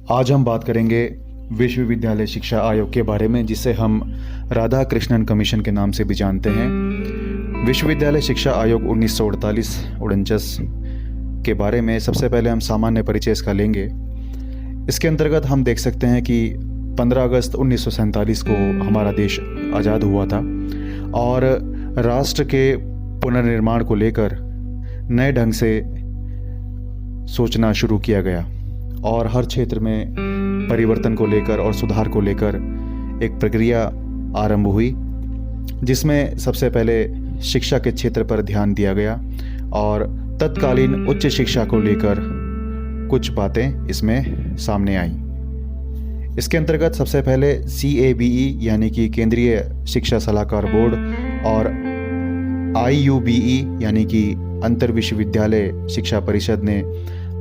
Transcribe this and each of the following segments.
आज हम बात करेंगे विश्वविद्यालय शिक्षा आयोग के बारे में, जिसे हम राधा कृष्णन कमीशन के नाम से भी जानते हैं। विश्वविद्यालय शिक्षा आयोग 1948-49 के बारे में सबसे पहले हम सामान्य परिचय इसका लेंगे। इसके अंतर्गत हम देख सकते हैं कि 15 अगस्त 1947 को हमारा देश आज़ाद हुआ था और राष्ट्र के पुनर्निर्माण को लेकर नए ढंग से सोचना शुरू किया गया और हर क्षेत्र में परिवर्तन को लेकर और सुधार को लेकर एक प्रक्रिया आरंभ हुई, जिसमें सबसे पहले शिक्षा के क्षेत्र पर ध्यान दिया गया और तत्कालीन उच्च शिक्षा को लेकर कुछ बातें इसमें सामने आईं। इसके अंतर्गत सबसे पहले CABE यानी कि केंद्रीय शिक्षा सलाहकार बोर्ड और IUBE यानी कि अंतर विश्वविद्यालय शिक्षा परिषद ने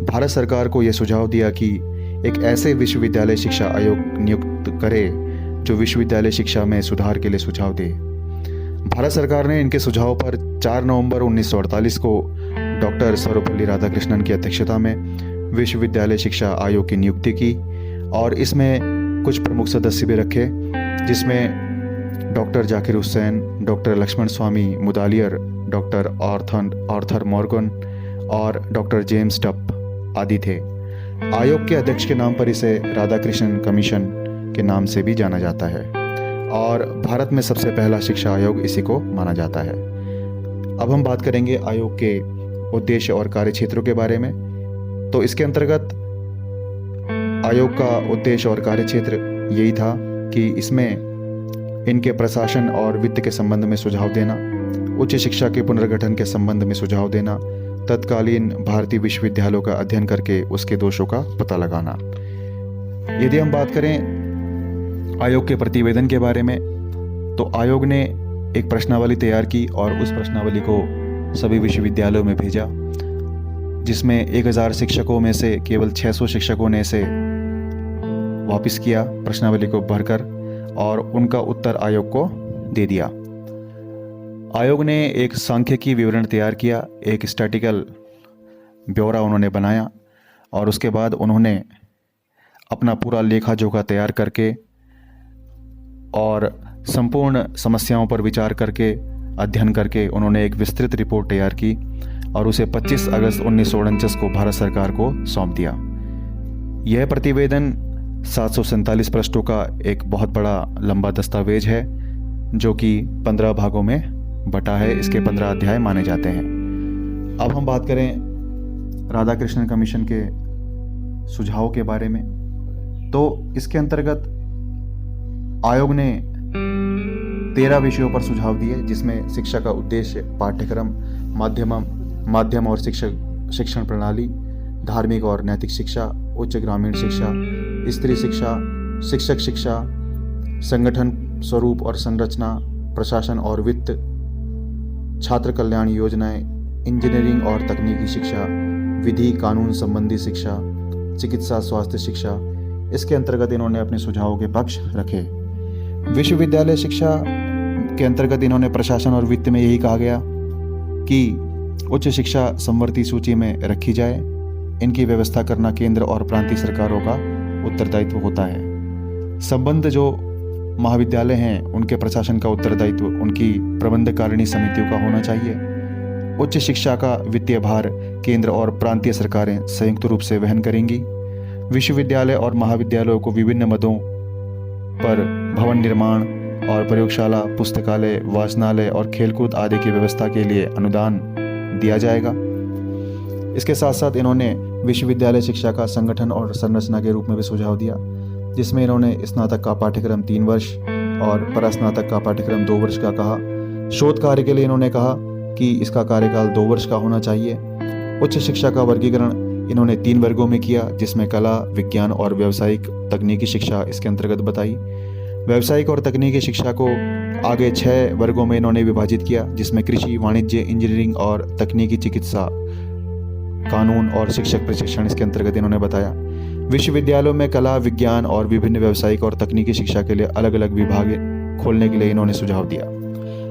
भारत सरकार को यह सुझाव दिया कि एक ऐसे विश्वविद्यालय शिक्षा आयोग नियुक्त करे जो विश्वविद्यालय शिक्षा में सुधार के लिए सुझाव दे। भारत सरकार ने इनके सुझाव पर 4 नवंबर 1948 को डॉक्टर सर्वपल्ली राधाकृष्णन की अध्यक्षता में विश्वविद्यालय शिक्षा आयोग की नियुक्ति की और इसमें कुछ प्रमुख सदस्य भी रखे, जिसमें डॉक्टर जाकिर हुसैन, डॉक्टर लक्ष्मण स्वामी मुदालियर, डॉक्टर आर्थर मॉर्गन और डॉक्टर जेम्स डप आदि थे। आयोग के अध्यक्ष के नाम पर इसे राधाकृष्णन कमीशन के नाम से भी जाना जाता है और भारत में सबसे पहला शिक्षा आयोग इसी को माना जाता है। अब हम बात करेंगे आयोग के उद्देश्य और कार्य क्षेत्रों के बारे में। तो इसके अंतर्गत आयोग का उद्देश्य और कार्य क्षेत्र यही था कि इसमें इनके प्रशासन और वित्त के संबंध में सुझाव देना, उच्च शिक्षा के पुनर्गठन के संबंध में सुझाव देना, तत्कालीन भारतीय विश्वविद्यालयों का अध्ययन करके उसके दोषों का पता लगाना। यदि हम बात करें आयोग के प्रतिवेदन के बारे में, तो आयोग ने एक प्रश्नावली तैयार की और उस प्रश्नावली को सभी विश्वविद्यालयों में भेजा, जिसमें 1000 शिक्षकों में से केवल 600 शिक्षकों ने इसे वापस किया प्रश्नावली को भरकर और उनका उत्तर आयोग को दे दिया। आयोग ने एक सांख्यिकी विवरण तैयार किया, एक स्टैटिकल ब्यौरा उन्होंने बनाया और उसके बाद उन्होंने अपना पूरा लेखा जोखा तैयार करके और संपूर्ण समस्याओं पर विचार करके अध्ययन करके उन्होंने एक विस्तृत रिपोर्ट तैयार की और उसे 25 अगस्त 1949 को भारत सरकार को सौंप दिया। यह प्रतिवेदन 747 पृष्ठों का एक बहुत बड़ा लंबा दस्तावेज है जो कि 15 भागों में बटा है। इसके 15 अध्याय माने जाते हैं। अब हम बात करें राधाकृष्णन कमीशन के सुझावों के बारे में, तो इसके अंतर्गत आयोग ने 13 विषयों पर सुझाव दिए, जिसमें शिक्षा का उद्देश्य, पाठ्यक्रम, माध्यम और शिक्षण प्रणाली, धार्मिक और नैतिक शिक्षा, उच्च ग्रामीण शिक्षा, स्त्री शिक्षा, शिक्षक शिक्षा, संगठन स्वरूप और संरचना, प्रशासन और वित्त, छात्र कल्याण योजनाएं, इंजीनियरिंग और तकनीकी शिक्षा, विधि कानून संबंधी शिक्षा, चिकित्सा स्वास्थ्य शिक्षा। इसके अंतर्गत इन्होंने अपने सुझावों के पक्ष रखे। विश्वविद्यालय शिक्षा के अंतर्गत इन्होंने प्रशासन और वित्त में यही कहा गया कि उच्च शिक्षा समवर्ती सूची में रखी जाए। इनकी व्यवस्था करना केंद्र और प्रांतीय सरकारों का उत्तरदायित्व होता है। संबंध जो महाविद्यालय हैं उनके प्रशासन का उत्तरदायित्व उनकी प्रबंधकारिणी समितियों का होना चाहिए। उच्च शिक्षा का वित्तीय भार केंद्र और प्रांतीय सरकारें संयुक्त रूप से वहन करेंगी। विश्वविद्यालय और महाविद्यालयों को विभिन्न मदों पर भवन निर्माण और प्रयोगशाला, पुस्तकालय, वाचनालय और खेलकूद आदि की व्यवस्था के लिए अनुदान दिया जाएगा। इसके साथ साथ इन्होंने विश्वविद्यालय शिक्षा का संगठन और संरचना के रूप में भी सुझाव दिया, जिसमें इन्होंने स्नातक का पाठ्यक्रम 3 वर्ष और परास्नातक का पाठ्यक्रम 2 वर्ष का कहा। शोध कार्य के लिए इन्होंने कहा कि इसका कार्यकाल 2 वर्ष का होना चाहिए। उच्च शिक्षा का वर्गीकरण इन्होंने 3 वर्गों में किया, जिसमें कला, विज्ञान और व्यावसायिक तकनीकी शिक्षा इसके अंतर्गत बताई। व्यावसायिक और तकनीकी शिक्षा को आगे 6 वर्गों में इन्होंने विभाजित किया, जिसमें कृषि, वाणिज्य, इंजीनियरिंग और तकनीकी चिकित्सा, कानून और शिक्षक प्रशिक्षण इसके अंतर्गत इन्होंने बताया। विश्वविद्यालयों में कला, विज्ञान और विभिन्न व्यावसायिक और तकनीकी शिक्षा के लिए अलग अलग विभाग खोलने के लिए इन्होंने सुझाव दिया।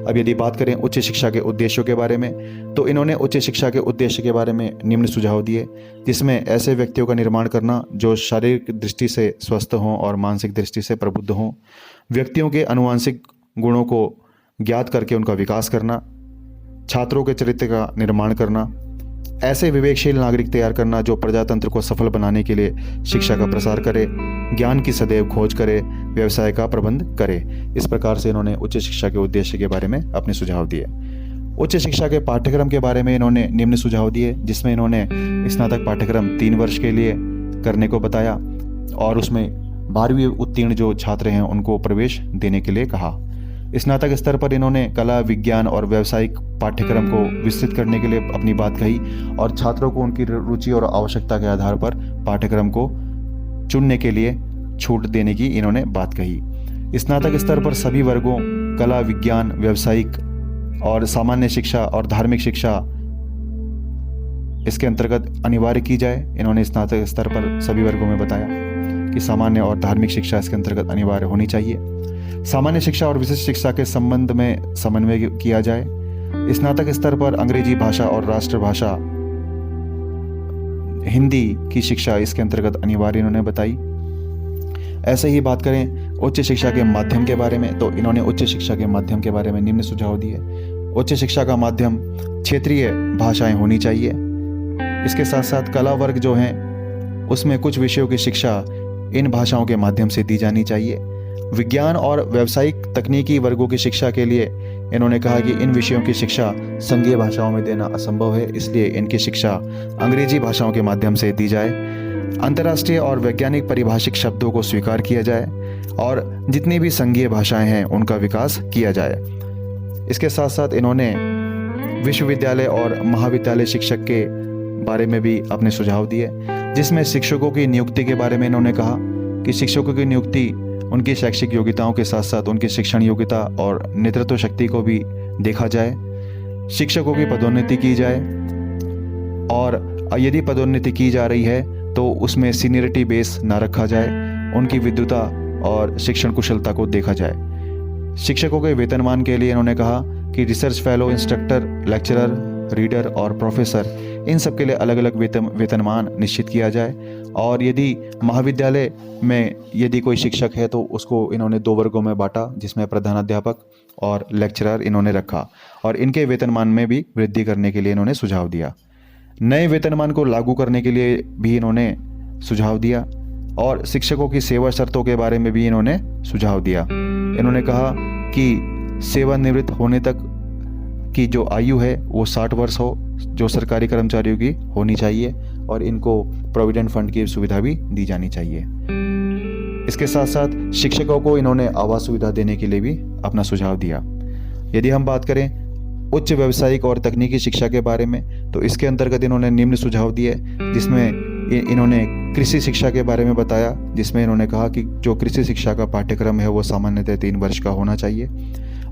अब यदि बात करें उच्च शिक्षा के उद्देश्यों के बारे में, तो इन्होंने उच्च शिक्षा के उद्देश्य के बारे में निम्न सुझाव दिए, जिसमें ऐसे व्यक्तियों का निर्माण करना जो शारीरिक दृष्टि से स्वस्थ हों और मानसिक दृष्टि से प्रबुद्ध हों, व्यक्तियों के आनुवंशिक गुणों को ज्ञात करके उनका विकास करना, छात्रों के चरित्र का निर्माण करना, ऐसे विवेकशील नागरिक तैयार करना जो प्रजातंत्र को सफल बनाने के लिए शिक्षा का प्रसार करे, ज्ञान की सदैव खोज करे, व्यवसाय का प्रबंध करे। इस प्रकार से इन्होंने उच्च शिक्षा के उद्देश्य के बारे में अपने सुझाव दिए। उच्च शिक्षा के पाठ्यक्रम के बारे में इन्होंने निम्न सुझाव दिए, जिसमें इन्होंने स्नातक पाठ्यक्रम 3 वर्ष के लिए करने को बताया और उसमें 12वीं उत्तीर्ण जो छात्र हैं उनको प्रवेश देने के लिए कहा। स्नातक स्तर पर इन्होंने कला, विज्ञान और व्यावसायिक पाठ्यक्रम को विस्तृत करने के लिए अपनी बात कही और छात्रों को उनकी रुचि और आवश्यकता के आधार पर पाठ्यक्रम को चुनने के लिए छूट देने की इन्होंने बात कही। स्नातक स्तर पर सभी वर्गों कला, विज्ञान, व्यावसायिक और सामान्य शिक्षा और धार्मिक शिक्षा इसके अंतर्गत अनिवार्य की जाए। इन्होंने स्नातक स्तर पर सभी वर्गों में बताया कि सामान्य और धार्मिक शिक्षा इसके अंतर्गत अनिवार्य होनी चाहिए। सामान्य शिक्षा और विशिष्ट शिक्षा के संबंध में समन्वय किया जाए। स्नातक स्तर पर अंग्रेजी भाषा और राष्ट्रभाषा हिंदी की शिक्षा इसके अंतर्गत अनिवार्य इन्होंने बताई। ऐसे ही बात करें उच्च शिक्षा के माध्यम के बारे में, तो इन्होंने उच्च शिक्षा के माध्यम के बारे में निम्न सुझाव दिए। उच्च शिक्षा का माध्यम क्षेत्रीय भाषाएं होनी चाहिए। इसके साथ साथ कला वर्ग जो हैं उसमें कुछ विषयों की शिक्षा इन भाषाओं के माध्यम से दी जानी चाहिए। विज्ञान और व्यावसायिक तकनीकी वर्गों की शिक्षा के लिए इन्होंने कहा कि इन विषयों की शिक्षा संघीय भाषाओं में देना असंभव है, इसलिए इनकी शिक्षा अंग्रेजी भाषाओं के माध्यम से दी जाए। अंतर्राष्ट्रीय और वैज्ञानिक परिभाषिक शब्दों को स्वीकार किया जाए और जितनी भी संघीय भाषाएं हैं उनका विकास किया जाए। इसके साथ साथ इन्होंने विश्वविद्यालय और महाविद्यालय शिक्षक के बारे में भी अपने सुझाव दिए, जिसमें शिक्षकों की नियुक्ति के बारे में इन्होंने कहा कि शिक्षकों की नियुक्ति उनकी शैक्षिक योग्यताओं के साथ साथ उनकी शिक्षण योग्यता और नेतृत्व शक्ति को भी देखा जाए। शिक्षकों की पदोन्नति की जाए और यदि पदोन्नति की जा रही है तो उसमें सीनियरिटी बेस ना रखा जाए, उनकी विद्वता और शिक्षण कुशलता को देखा जाए। शिक्षकों के वेतनमान के लिए इन्होंने कहा कि research fellow, instructor, lecturer, reader और प्रोफेसर इन सब के लिए अलग अलग वेतनमान निश्चित किया जाए। और यदि महाविद्यालय में यदि कोई शिक्षक है तो उसको इन्होंने 2 वर्गों में बांटा, जिसमें प्रधानाध्यापक और लेक्चरर इन्होंने रखा और इनके वेतनमान में भी वृद्धि करने के लिए इन्होंने सुझाव दिया। नए वेतनमान को लागू करने के लिए भी इन्होंने सुझाव दिया और शिक्षकों की सेवा शर्तों के बारे में भी इन्होंने सुझाव दिया। इन्होंने कहा कि सेवानिवृत्त होने तक की जो आयु है वो 60 वर्ष हो, जो सरकारी कर्मचारियों की होनी चाहिए और इनको प्रोविडेंट फंड की सुविधा भी दी जानी चाहिए। इसके साथ साथ शिक्षकों को इन्होंने आवास सुविधा देने के लिए भी अपना सुझाव दिया। यदि हम बात करें उच्च व्यावसायिक और तकनीकी शिक्षा के बारे में, तो इसके अंतर्गत इन्होंने निम्न सुझाव दिए, जिसमें इन्होंने कृषि शिक्षा के बारे में बताया, जिसमें इन्होंने कहा कि जो कृषि शिक्षा का पाठ्यक्रम है वो सामान्यतः 3 वर्ष का होना चाहिए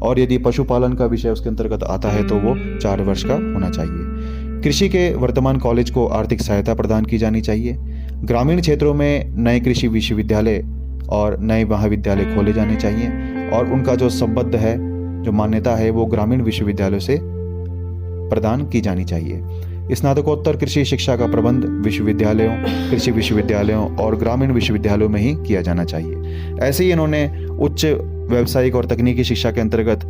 और यदि पशुपालन का विषय उसके अंतर्गत आता है तो वो 4 वर्ष का होना चाहिए। कृषि के वर्तमान कॉलेज को आर्थिक सहायता प्रदान की जानी चाहिए। ग्रामीण क्षेत्रों में नए कृषि विश्वविद्यालय और नए महाविद्यालय खोले जाने चाहिए और उनका जो संबद्ध है, जो मान्यता है, वो ग्रामीण विश्वविद्यालयों से प्रदान की जानी चाहिए। स्नातकोत्तर कृषि शिक्षा का प्रबंध विश्वविद्यालयों, कृषि विश्वविद्यालयों और ग्रामीण विश्वविद्यालयों में ही किया जाना चाहिए। ऐसे ही इन्होंने उच्च व्यावसायिक और तकनीकी शिक्षा के अंतर्गत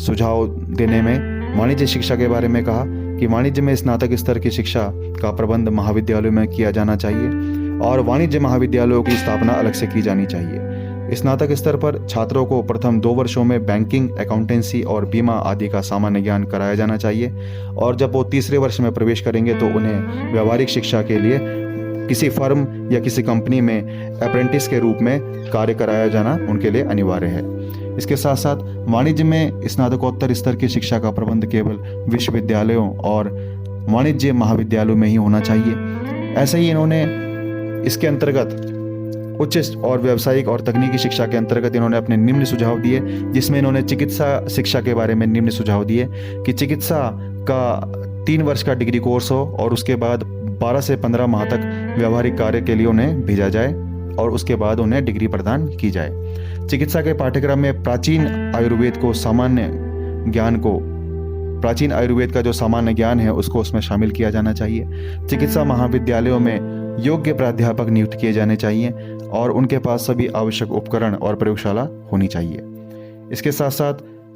सुझाव देने में वाणिज्य शिक्षा के बारे में कहा कि वाणिज्य में स्नातक स्तर की शिक्षा का प्रबंध महाविद्यालयों में किया जाना चाहिए और वाणिज्य महाविद्यालयों की स्थापना अलग से की जानी चाहिए। स्नातक स्तर पर छात्रों को प्रथम 2 वर्षों में बैंकिंग, अकाउंटेंसी और बीमा आदि का सामान्य ज्ञान कराया जाना चाहिए और जब वो तीसरे वर्ष में प्रवेश करेंगे तो उन्हें व्यावहारिक शिक्षा के लिए किसी फर्म या किसी कंपनी में अप्रेंटिस के रूप में कार्य कराया जाना उनके लिए अनिवार्य है। इसके साथ साथ वाणिज्य में स्नातकोत्तर स्तर की शिक्षा का प्रबंध केवल विश्वविद्यालयों और वाणिज्य महाविद्यालयों में ही होना चाहिए। ऐसे ही इन्होंने इसके अंतर्गत उच्च और व्यावसायिक और तकनीकी शिक्षा के अंतर्गत इन्होंने अपने निम्न सुझाव दिए, जिसमें इन्होंने चिकित्सा शिक्षा के बारे में निम्न सुझाव दिए कि चिकित्सा का 3 वर्ष का डिग्री कोर्स हो और उसके बाद 12 से 15 माह तक व्यावहारिक कार्य के लिए उन्हें भेजा जाए और उसके बाद उन्हें डिग्री प्रदान की जाए। चिकित्सा के पाठ्यक्रम में प्राचीन आयुर्वेद को सामान्य ज्ञान को, प्राचीन आयुर्वेद का जो सामान्य ज्ञान है उसको उसमें शामिल किया जाना चाहिए। चिकित्सा महाविद्यालयों में योग्य प्राध्यापक नियुक्त किए जाने चाहिए और उनके पास सभी आवश्यक उपकरण और प्रयोगशाला होनी चाहिए। इसके साथ साथ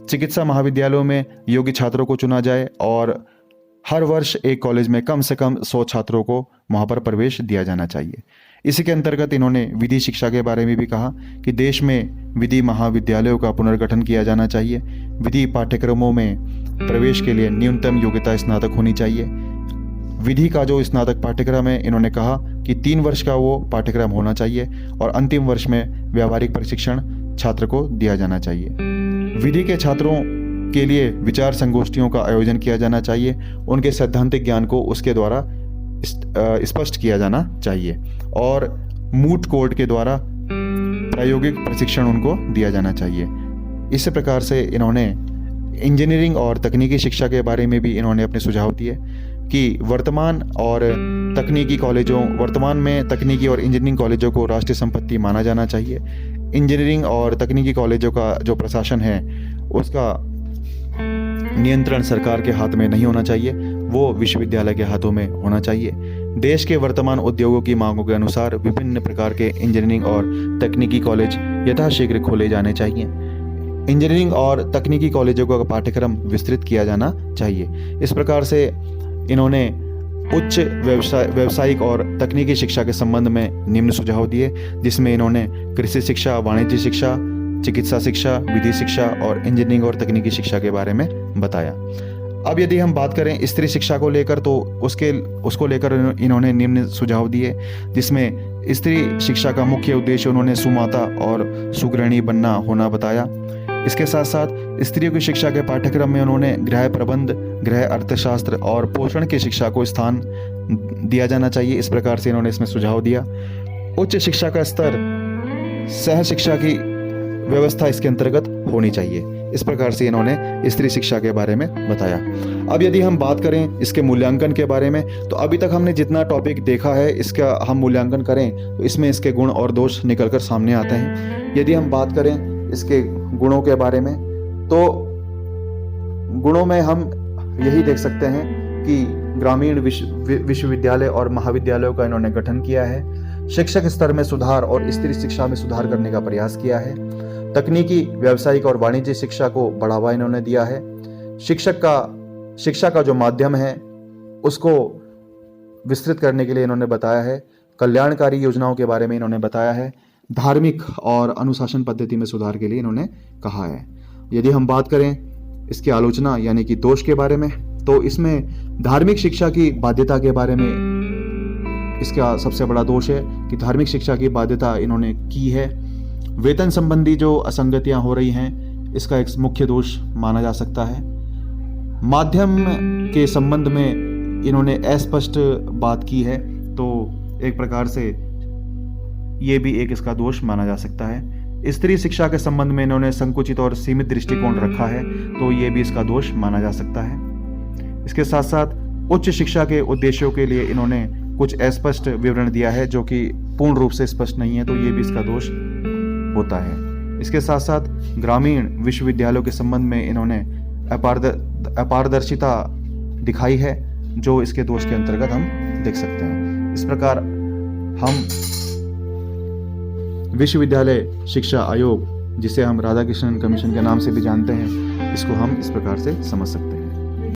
चिकित्सा महाविद्यालयों में योग्य छात्रों को चुना जाए और हर वर्ष एक कॉलेज में कम से कम 100 छात्रों को वहाँ पर प्रवेश दिया जाना चाहिए। इसी के अंतर्गत इन्होंने विधि शिक्षा के बारे में भी कहा कि देश में विधि महाविद्यालयों का पुनर्गठन किया जाना चाहिए। विधि पाठ्यक्रमों में प्रवेश के लिए न्यूनतम योग्यता स्नातक होनी चाहिए। विधि का जो स्नातक पाठ्यक्रम है, इन्होंने कहा कि 3 वर्ष का वो पाठ्यक्रम होना चाहिए और अंतिम वर्ष में व्यावहारिक प्रशिक्षण छात्र को दिया जाना चाहिए। विधि के छात्रों के लिए विचार संगोष्ठियों का आयोजन किया जाना चाहिए। उनके सैद्धांतिक ज्ञान को उसके द्वारा स्पष्ट किया जाना चाहिए और मूट कोर्ट के द्वारा प्रायोगिक प्रशिक्षण उनको दिया जाना चाहिए। इस प्रकार से इन्होंने इंजीनियरिंग और तकनीकी शिक्षा के बारे में भी इन्होंने अपने सुझाव दिए कि वर्तमान में तकनीकी और इंजीनियरिंग कॉलेजों को राष्ट्रीय संपत्ति माना जाना चाहिए। इंजीनियरिंग और तकनीकी कॉलेजों का जो प्रशासन है उसका नियंत्रण सरकार के हाथ में नहीं होना चाहिए, वो विश्वविद्यालय के हाथों में होना चाहिए। देश के वर्तमान उद्योगों की मांगों के अनुसार विभिन्न प्रकार के इंजीनियरिंग और तकनीकी कॉलेज यथाशीघ्र खोले जाने चाहिए। इंजीनियरिंग और तकनीकी कॉलेजों का पाठ्यक्रम विस्तृत किया जाना चाहिए। इस प्रकार से इन्होंने उच्च व्यावसायिक और तकनीकी शिक्षा के संबंध में निम्न सुझाव दिए, जिसमें इन्होंने कृषि शिक्षा, वाणिज्य शिक्षा, चिकित्सा शिक्षा, विधि शिक्षा और इंजीनियरिंग और तकनीकी शिक्षा के बारे में बताया। अब यदि हम बात करें स्त्री शिक्षा को लेकर, तो उसको लेकर इन्होंने निम्न सुझाव दिए, जिसमें स्त्री शिक्षा का मुख्य उद्देश्य उन्होंने सुमाता और सुगृहिणी बनना होना बताया। इसके साथ साथ स्त्रियों की शिक्षा के पाठ्यक्रम में उन्होंने गृह प्रबंध, गृह अर्थशास्त्र और पोषण की शिक्षा को स्थान दिया जाना चाहिए। इस प्रकार से इन्होंने इसमें सुझाव दिया। उच्च शिक्षा का स्तर, सह शिक्षा की व्यवस्था इसके अंतर्गत होनी चाहिए। इस प्रकार से इन्होंने स्त्री शिक्षा के बारे में बताया। अब यदि हम बात करें इसके मूल्यांकन के बारे में, तो अभी तक हमने जितना टॉपिक देखा है इसका हम मूल्यांकन करें तो इसमें इसके गुण और दोष निकलकर सामने आते हैं। यदि हम बात करें इसके गुणों के बारे में, तो गुणों में हम यही देख सकते हैं कि ग्रामीण विश्वविद्यालय और महाविद्यालयों का इन्होंने गठन किया है। शिक्षक स्तर में सुधार और स्त्री शिक्षा में सुधार करने का प्रयास किया है। तकनीकी, व्यावसायिक और वाणिज्य शिक्षा को बढ़ावा इन्होंने दिया है। शिक्षा का जो माध्यम है उसको विस्तृत करने के लिए इन्होंने बताया है। कल्याणकारी योजनाओं के बारे में इन्होंने बताया है। धार्मिक और अनुशासन पद्धति में सुधार के लिए इन्होंने कहा है। यदि हम बात करें इसकी आलोचना यानी कि दोष के बारे में, तो इसमें धार्मिक शिक्षा की बाध्यता के बारे में इसका सबसे बड़ा दोष है कि धार्मिक शिक्षा की बाध्यता इन्होंने की है। वेतन संबंधी जो असंगतियां हो रही हैं, इसका एक मुख्य दोष माना जा सकता है। माध्यम के संबंध में इन्होंने अस्पष्ट बात की है, तो एक प्रकार से ये भी एक इसका दोष माना जा सकता है। स्त्री शिक्षा के संबंध में इन्होंने संकुचित और सीमित दृष्टिकोण रखा है, तो ये भी इसका दोष माना जा सकता है। इसके साथ साथ उच्च शिक्षा के उद्देश्यों के लिए इन्होंने कुछ अस्पष्ट विवरण दिया है जो कि पूर्ण रूप से स्पष्ट नहीं है, तो ये भी इसका दोष होता है। इसके साथ साथ ग्रामीण विश्वविद्यालयों के संबंध में इन्होंने अपारदर्शिता दिखाई है, जो इसके दोष के अंतर्गत हम देख सकते हैं। इस प्रकार हम विश्वविद्यालय शिक्षा आयोग, जिसे हम राधाकृष्णन कमीशन के नाम से भी जानते हैं, इसको हम इस प्रकार से समझ सकते हैं।